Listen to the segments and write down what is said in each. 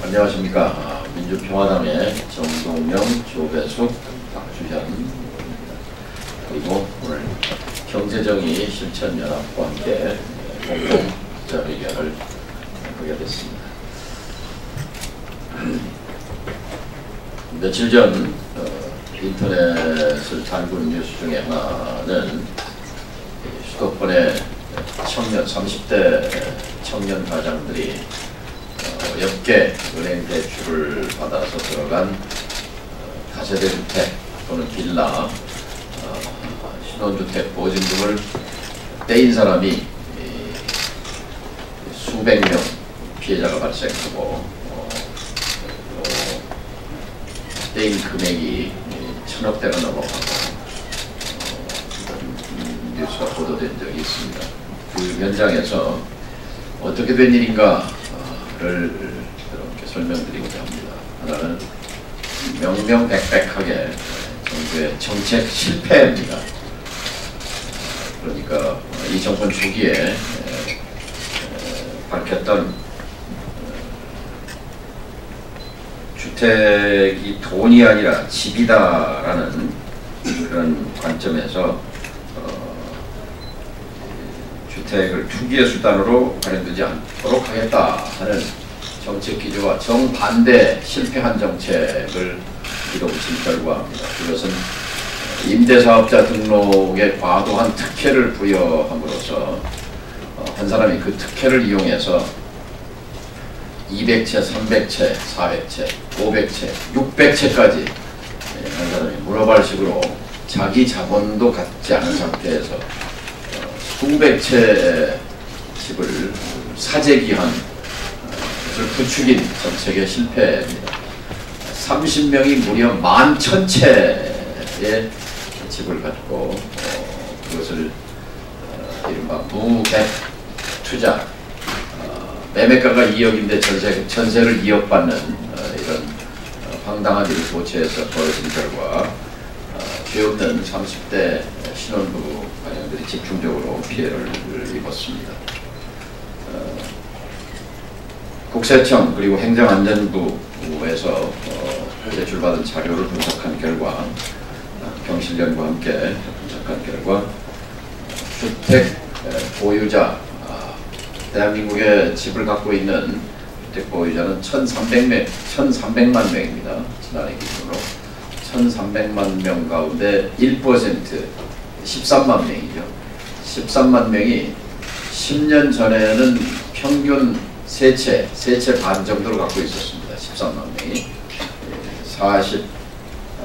안녕하십니까. 민주평화당의 정동영, 조배숙, 박주현, 그리고 오늘 경제정의 실천연합과 함께 공동 기자회견을 하게 됐습니다. 며칠 전 인터넷을 달군 뉴스 중에 하나는 수도권의 청년, 30대 청년 가장들이 어렵게 은행 대출을 받아서 들어간 다세대 주택 또는 빌라, 신혼주택 보증금을 떼인 사람이 수백 명 피해자가 발생하고 떼인 금액이 1000억대가 넘어가고 뉴스가 보도된 적이 있습니다. 그 현장에서 어떻게 된 일인가를 이렇게 설명드리고자 합니다. 하나는 명명백백하게 정부의 정책 실패입니다. 그러니까 이 정권 초기에 밝혔던 주택이 돈이 아니라 집이다라는 그런 관점에서 주택을 투기의 수단으로 활용되지 않도록 하겠다 하는 정책 기조와 정반대 실패한 정책을 밀어붙인 결과입니다. 그것은 임대사업자 등록에 과도한 특혜를 부여함으로써 한 사람이 그 특혜를 이용해서 200채, 300채, 400채, 500채, 600채까지 한 사람이 물어발식으로 자기 자본도 갖지 않은 상태에서 수백 채 집을 사재기한 것을 부추긴 정책의 실패입니다. 30명이 무려 11,000채의 집을 갖고 그것을 이른바 무갭 투자, 매매가가 2억인데 전세를 2억 받는 이런 황당한 일을 도처에서 벌어진 결과 죄 없는 30대 신혼부부 가정들이 집중적으로 피해를 입었습니다. 국세청 그리고 행정안전부에서 제출받은 자료를 분석한 결과, 경실련과 함께 분석한 결과 주택 보유자, 대한민국에 집을 갖고 있는 주택 보유자는 1,300만 명입니다. 지난해 기준으로 1,300만 명 가운데 1%, 13만 명이죠. 13만 명이 10년 전에는 평균 3채 반 정도를 갖고 있었습니다. 13만 명이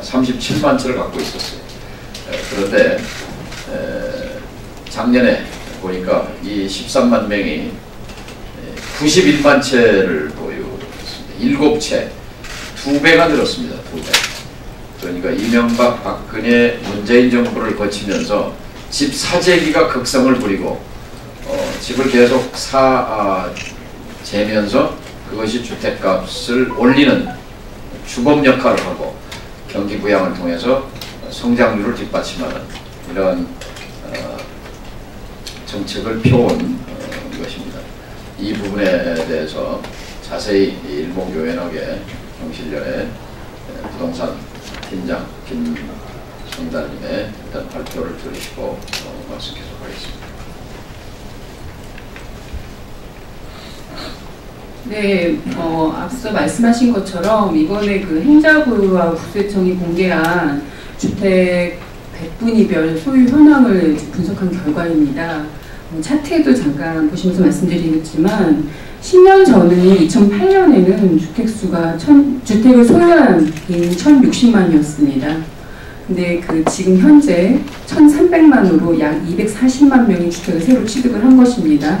37만 채를 갖고 있었어요. 그런데 작년에 보니까 이 13만 명이 91만 채를 보유했습니다. 7채, 2배가 늘었습니다. 2배. 그러니까 이명박, 박근혜, 문재인 정부를 거치면서 집 사재기가 극성을 부리고 집을 계속 재면서 그것이 주택값을 올리는 주범 역할을 하고 경기 부양을 통해서 성장률을 뒷받침하는 이런 정책을 펴온 것입니다. 이 부분에 대해서 자세히 일목요연하게 경실련의 부동산 팀장 김성달님의 일단 발표를 들으시고 말씀 계속하겠습니다. 네, 앞서 말씀하신 것처럼 이번에 그 행자부와 국세청이 공개한 주택 백분위별 소유 현황을 분석한 결과입니다. 차트에도 잠깐 보시면서 말씀드리겠지만 10년 전인 2008년에는 주택을 소유한 개인이 1,060만이었습니다. 근데 지금 현재 1,300만으로 약 240만 명이 주택을 새로 취득을 한 것입니다.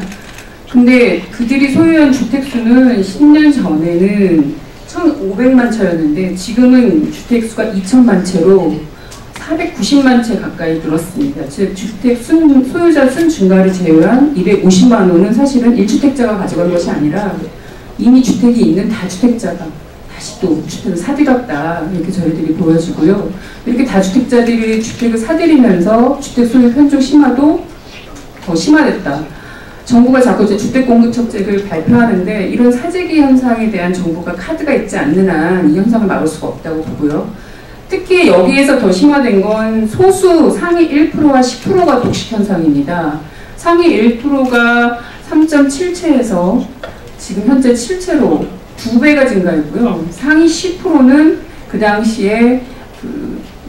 근데 그들이 소유한 주택수는 10년 전에는 1,500만 채였는데 지금은 주택수가 2,000만 채로 490만 채 가까이 늘었습니다. 즉 주택 소유자 순 증가를 제외한 250만 호는 사실은 1주택자가 가져간 것이 아니라 이미 주택이 있는 다주택자가 다시 또 주택을 사들였다, 이렇게 저희들이 보여지고요. 이렇게 다주택자들이 주택을 사들이면서 주택 소유 편중 심화도 더 심화됐다. 정부가 자꾸 이제 주택공급책을 발표하는데 이런 사재기 현상에 대한 정부가 카드가 있지 않는 한 이 현상을 막을 수가 없다고 보고요. 특히 여기에서 더 심화된 건 소수 상위 1%와 10%가 독식 현상입니다. 상위 1%가 3.7채에서 지금 현재 7채로 2배가 증가했고요. 상위 10%는 그 당시에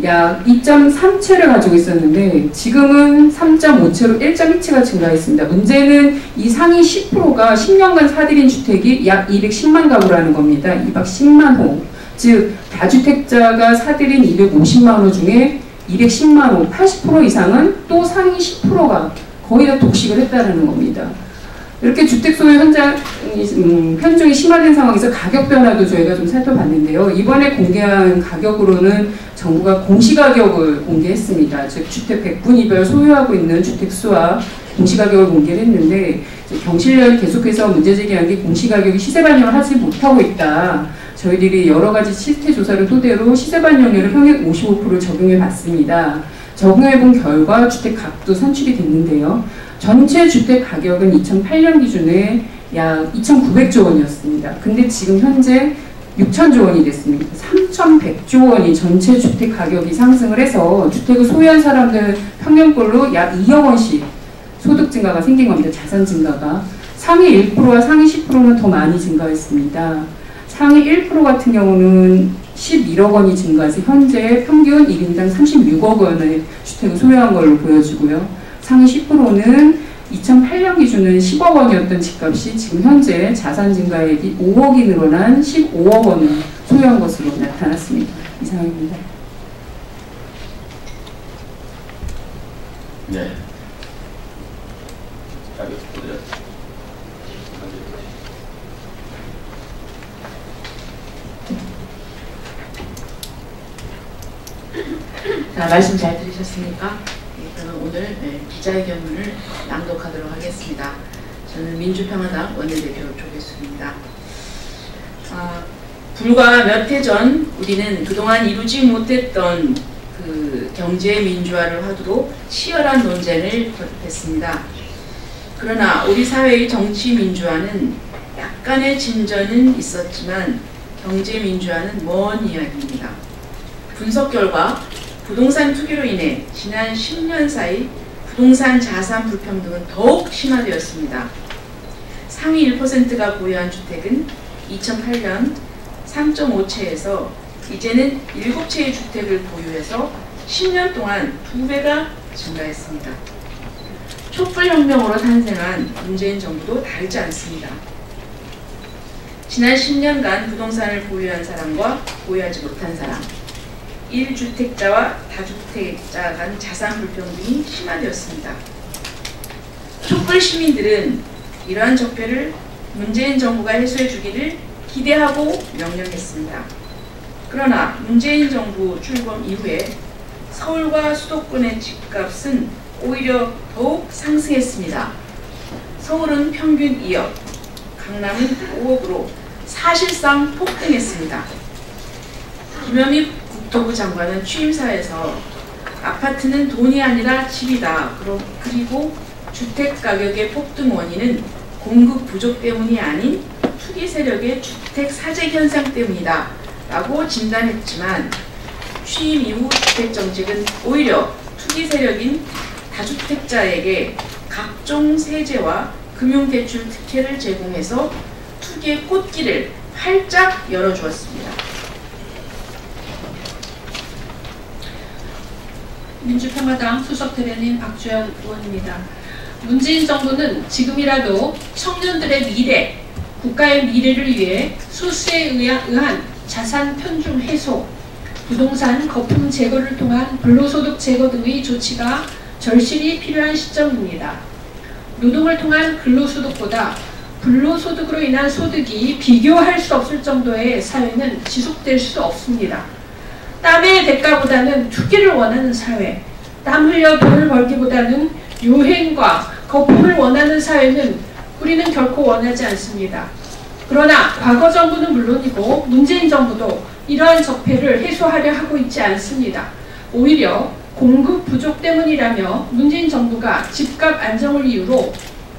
약 2.3채를 가지고 있었는데 지금은 3.5채로 1.2채가 증가했습니다. 문제는 이 상위 10%가 10년간 사들인 주택이 약 210만 가구라는 겁니다. 210만 호. 즉 다주택자가 사들인 250만 호 중에 210만 호, 80% 이상은 또 상위 10%가 거의 다 독식을 했다는 겁니다. 이렇게 주택 소유 편중이 심화된 상황에서 가격 변화도 저희가 좀 살펴봤는데요. 이번에 공개한 가격으로는 정부가 공시가격을 공개했습니다. 즉 주택 백분위별 소유하고 있는 주택수와 공시가격을 공개를 했는데 경실련이 계속해서 문제제기한 게 공시가격이 시세 반영을 하지 못하고 있다. 저희들이 여러 가지 실태 조사를 토대로 시세 반영률을 평액 55%를 적용해 봤습니다. 적용해 본 결과 주택 값도 산출이 됐는데요. 전체 주택 가격은 2008년 기준에 약 2,900조 원이었습니다. 근데 지금 현재 6,000조 원이 됐습니다. 3,100조 원이 전체 주택 가격이 상승을 해서 주택을 소유한 사람들 평균꼴로 약 2억 원씩 소득 증가가 생긴 겁니다. 자산 증가가. 상위 1%와 상위 10%는 더 많이 증가했습니다. 상위 1% 같은 경우는 11억 원이 증가해서 현재 평균 1인당 36억 원의 주택을 소유한 걸로 보여지고요. 상위 10%는 2008년 기준은 10억 원이었던 집값이 지금 현재 자산 증가액이 5억이 늘어난 15억 원을 소유한 것으로 나타났습니다. 이상입니다. 네. 자, 말씀 잘 들으셨습니까? 저는 오늘 기자회견문을 낭독하도록 하겠습니다. 저는 민주평화당 원내대표 조계수입니다. 불과 몇 해 전 우리는 그동안 이루지 못했던 그 경제 민주화를 하도록 치열한 논쟁을 거듭했습니다. 그러나 우리 사회의 정치 민주화는 약간의 진전은 있었지만 경제 민주화는 먼 이야기입니다. 분석 결과 부동산 투기로 인해 지난 10년 사이 부동산 자산 불평등은 더욱 심화되었습니다. 상위 1%가 보유한 주택은 2008년 3.5채에서 이제는 7채의 주택을 보유해서 10년 동안 2배가 증가했습니다. 촛불혁명으로 탄생한 문재인 정부도 다르지 않습니다. 지난 10년간 부동산을 보유한 사람과 보유하지 못한 사람, 1주택자와 다주택자 간 자산 불평등이 심화되었습니다. 촛불 시민들은 이러한 적폐를 문재인 정부가 해소해 주기를 기대하고 명령했습니다. 그러나 문재인 정부 출범 이후에 서울과 수도권의 집값은 오히려 더욱 상승했습니다. 서울은 평균 2억, 강남은 5억으로 사실상 폭등했습니다. 김현미 국토부 장관은 취임사에서 아파트는 돈이 아니라 집이다. 그리고 주택 가격의 폭등 원인은 공급 부족 때문이 아닌 투기 세력의 주택 사재 현상 때문이다. 라고 진단했지만 취임 이후 주택 정책은 오히려 투기 세력인 다주택자에게 각종 세제와 금융대출 특혜를 제공해서 투기의 꽃길을 활짝 열어주었습니다. 민주평화당 수석대변인 박주연 의원입니다. 문재인 정부는 지금이라도 청년들의 미래, 국가의 미래를 위해 수수에 의한 자산 편중 해소, 부동산 거품 제거를 통한 불로소득 제거 등의 조치가 절실히 필요한 시점입니다. 노동을 통한 근로소득보다 불로소득으로 인한 소득이 비교할 수 없을 정도의 사회는 지속될 수 없습니다. 땀의 대가보다는 투기를 원하는 사회, 땀 흘려 돈을 벌기보다는 유행과 거품을 원하는 사회는 우리는 결코 원하지 않습니다. 그러나 과거 정부는 물론이고 문재인 정부도 이러한 적폐를 해소하려 하고 있지 않습니다. 오히려 공급 부족 때문이라며 문재인 정부가 집값 안정을 이유로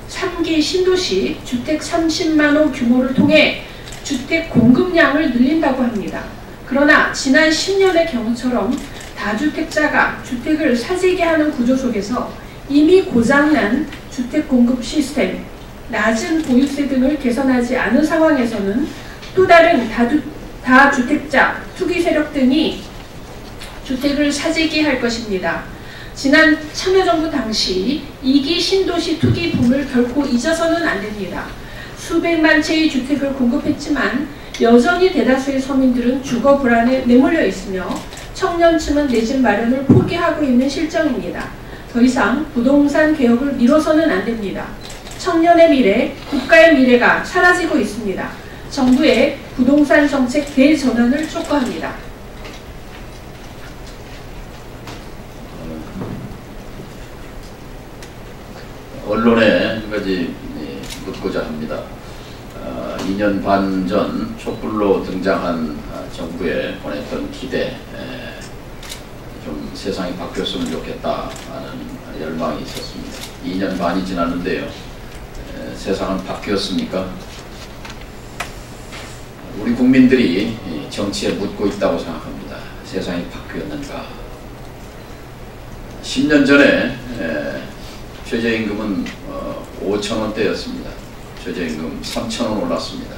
3기 신도시 주택 30만 호 규모를 통해 주택 공급량을 늘린다고 합니다. 그러나 지난 10년의 경우처럼 다주택자가 주택을 사재기 하는 구조 속에서 이미 고장난 주택 공급 시스템, 낮은 보유세 등을 개선하지 않은 상황에서는 또 다른 다주택자, 투기 세력 등이 주택을 사재기 할 것입니다. 지난 참여정부 당시 2기 신도시 투기 붐을 결코 잊어서는 안 됩니다. 수백만 채의 주택을 공급했지만 여전히 대다수의 서민들은 주거 불안에 내몰려 있으며 청년층은 내 집 마련을 포기하고 있는 실정입니다. 더 이상 부동산 개혁을 미뤄서는 안 됩니다. 청년의 미래, 국가의 미래가 사라지고 있습니다. 정부의 부동산 정책 대전환을 촉구합니다. 언론에 한 가지 묻고자 합니다. 2년 반 전 촛불로 등장한 정부에 보냈던 기대, 좀 세상이 바뀌었으면 좋겠다 하는 열망이 있었습니다. 2년 반이 지났는데요. 세상은 바뀌었습니까? 우리 국민들이 정치에 묻고 있다고 생각합니다. 세상이 바뀌었는가? 10년 전에 최저임금은 5,000원대였습니다. 최저임금 3,000원 올랐습니다.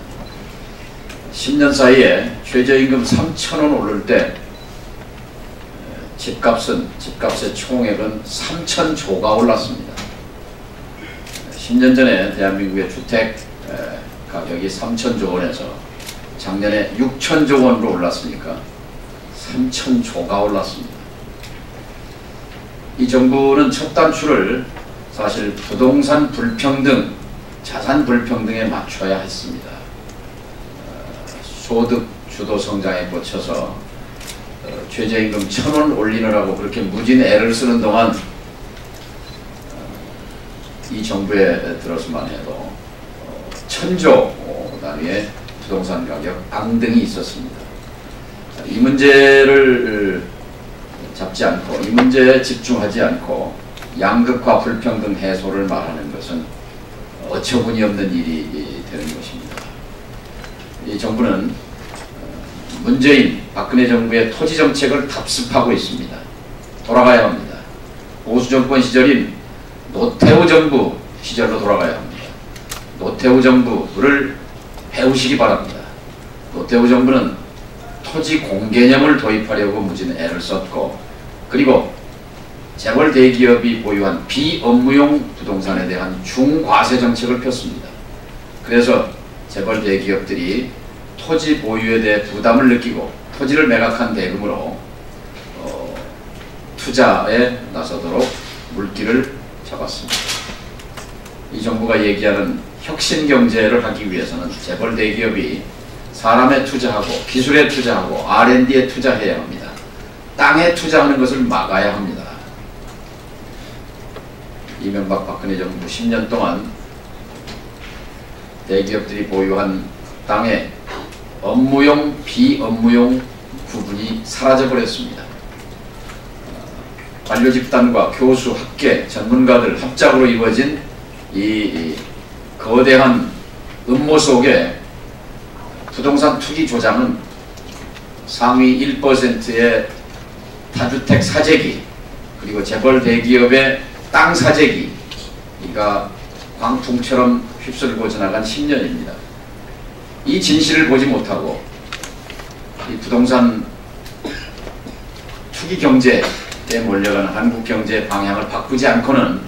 10년 사이에 최저임금 3,000원 오를 때 집값의 총액은 3,000조가 올랐습니다. 10년 전에 대한민국의 주택 가격이 3,000조 원에서 작년에 6,000조 원으로 올랐으니까 3,000조가 올랐습니다. 이 정부는 첫 단추를 사실 부동산 불평등, 자산 불평등에 맞춰야 했습니다. 소득 주도 성장에 꽂혀서 최저임금 1,000원 올리느라고 그렇게 무진 애를 쓰는 동안 이 정부에 들어서만 해도 1,000조 단위의 부동산 가격 앙등이 있었습니다. 이 문제를 잡지 않고 이 문제에 집중하지 않고 양극화 불평등 해소를 말하는 것은 어처구니 없는 일이 되는 것입니다. 이 정부는 문재인, 박근혜 정부의 토지 정책을 답습하고 있습니다. 돌아가야 합니다. 보수 정권 시절인 노태우 정부 시절로 돌아가야 합니다. 노태우 정부를 배우시기 바랍니다. 노태우 정부는 토지 공개념을 도입하려고 무진 애를 썼고, 그리고 재벌 대기업이 보유한 비업무용 부동산에 대한 중과세 정책을 폈습니다. 그래서 재벌 대기업들이 토지 보유에 대해 부담을 느끼고 토지를 매각한 대금으로 투자에 나서도록 물기를 잡았습니다. 이 정부가 얘기하는 혁신경제를 하기 위해서는 재벌 대기업이 사람에 투자하고 기술에 투자하고 R&D에 투자해야 합니다. 땅에 투자하는 것을 막아야 합니다. 이명박 박근혜 정부 10년 동안 대기업들이 보유한 땅에 업무용, 비업무용 구분이 사라져버렸습니다. 관료 집단과 교수, 학계, 전문가들 합작으로 이루어진 이 거대한 음모 속에 부동산 투기 조장은 상위 1%의 다주택 사재기, 그리고 재벌 대기업의 땅 사재기가 광풍처럼 휩쓸고 지나간 10년입니다. 이 진실을 보지 못하고 이 부동산 투기 경제에 몰려가는 한국 경제의 방향을 바꾸지 않고는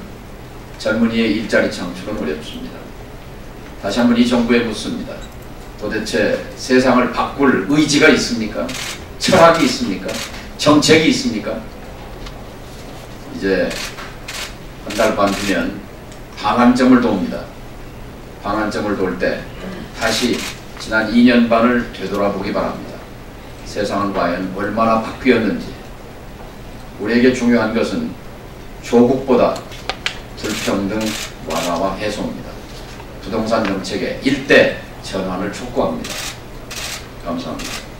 젊은이의 일자리 창출은 어렵습니다. 다시 한번 이 정부에 묻습니다. 도대체 세상을 바꿀 의지가 있습니까? 철학이 있습니까? 정책이 있습니까? 이제 한 달 반 뒤면 방한점을 돕니다. 방한점을 돌 때 다시 지난 2년 반을 되돌아보기 바랍니다. 세상은 과연 얼마나 바뀌었는지. 우리에게 중요한 것은 조국보다 불평등 완화와 해소입니다. 부동산 정책의 일대 전환을 촉구합니다. 감사합니다.